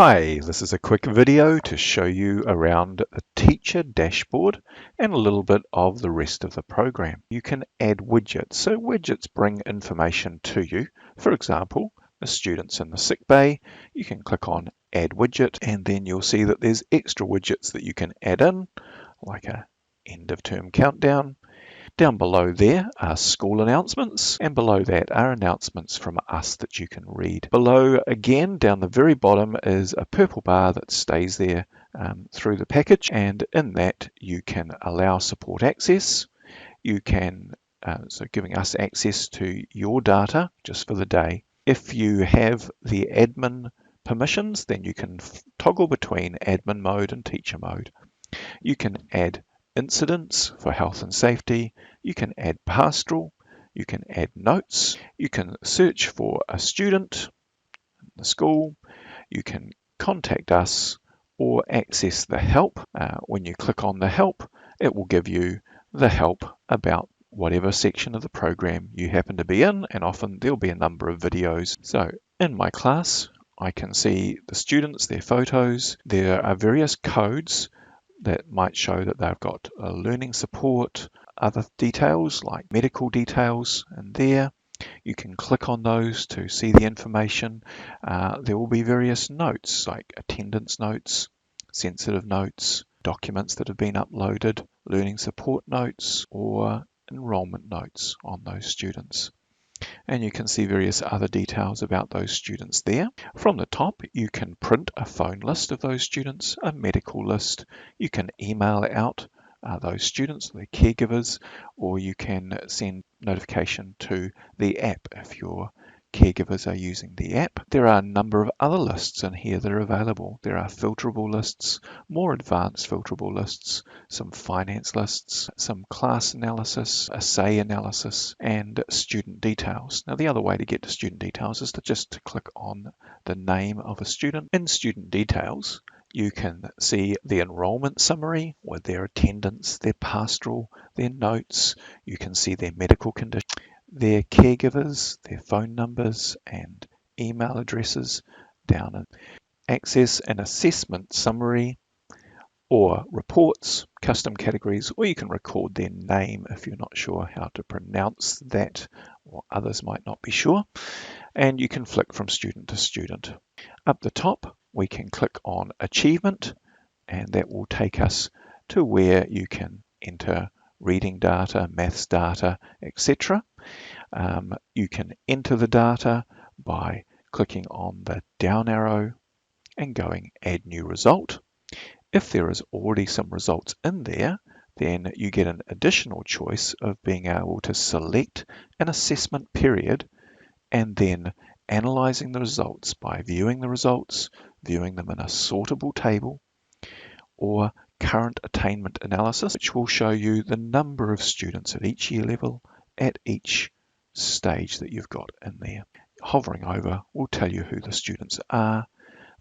Hi, this is a quick video to show you around the teacher dashboard and a little bit of the rest of the program. You can add widgets. So widgets bring information to you. For example, the students in the sick bay, you can click on Add Widget and then you'll see that there's extra widgets that you can add in, like a end of term countdown. Down below there are school announcements, and below that are announcements from us that you can read. Below, again, down the very bottom is a purple bar that stays there through the package, and in that you can allow support access. You can, so giving us access to your data just for the day. If you have the admin permissions, then you can toggle between admin mode and teacher mode. You can add incidents for health and safety, you can add pastoral, you can add notes, you can search for a student in the school, you can contact us or access the help. When you click on the help, it will give you the help about whatever section of the program you happen to be in, and often there'll be a number of videos. So in my class, I can see the students, their photos. There are various codes that might show that they've got learning support, other details like medical details, and there you can click on those to see the information. There will be various notes like attendance notes, sensitive notes, documents that have been uploaded, learning support notes, or enrollment notes on those students. And you can see various other details about those students there. From the top, you can print a phone list of those students, a medical list. You can email out those students, their caregivers, or you can send notification to the app if your caregivers are using the app. There are a number of other lists in here that are available. There are filterable lists, more advanced filterable lists, some finance lists, some class analysis, essay analysis, and student details. Now the other way to get to student details is to just click on the name of a student. In student details, you can see the enrollment summary with their attendance, their pastoral, their notes. You can see their medical condition, their caregivers, their phone numbers and email addresses down in access an assessment summary or reports, custom categories, or you can record their name if you're not sure how to pronounce that, or others might not be sure. And you can flick from student to student. Up the top, we can click on achievement, and that will take us to where you can enter reading data, maths data, etc. You can enter the data by clicking on the down arrow and going add new result. If there is already some results in there, then you get an additional choice of being able to select an assessment period and then analyzing the results by viewing the results, viewing them in a sortable table, or current attainment analysis, which will show you the number of students at each year level at each stage that you've got in there. Hovering over will tell you who the students are.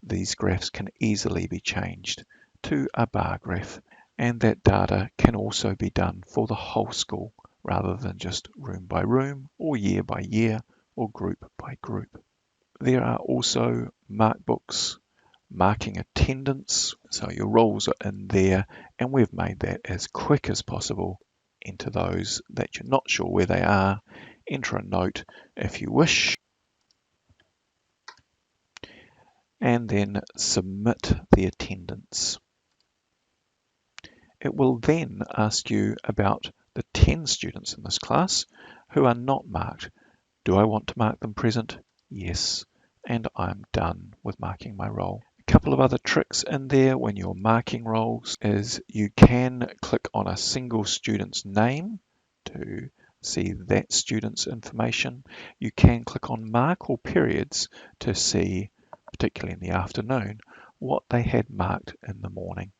These graphs can easily be changed to a bar graph, and that data can also be done for the whole school rather than just room by room or year by year or group by group. There are also mark books, marking attendance, so your roles are in there, and we've made that as quick as possible. Enter those that you're not sure where they are, enter a note if you wish, and then submit the attendance. It will then ask you about the 10 students in this class who are not marked. Do I want to mark them present? Yes, and I'm done with marking my role. A couple of other tricks in there when you're marking roles is you can click on a single student's name to see that student's information. You can click on mark all periods to see, particularly in the afternoon, what they had marked in the morning.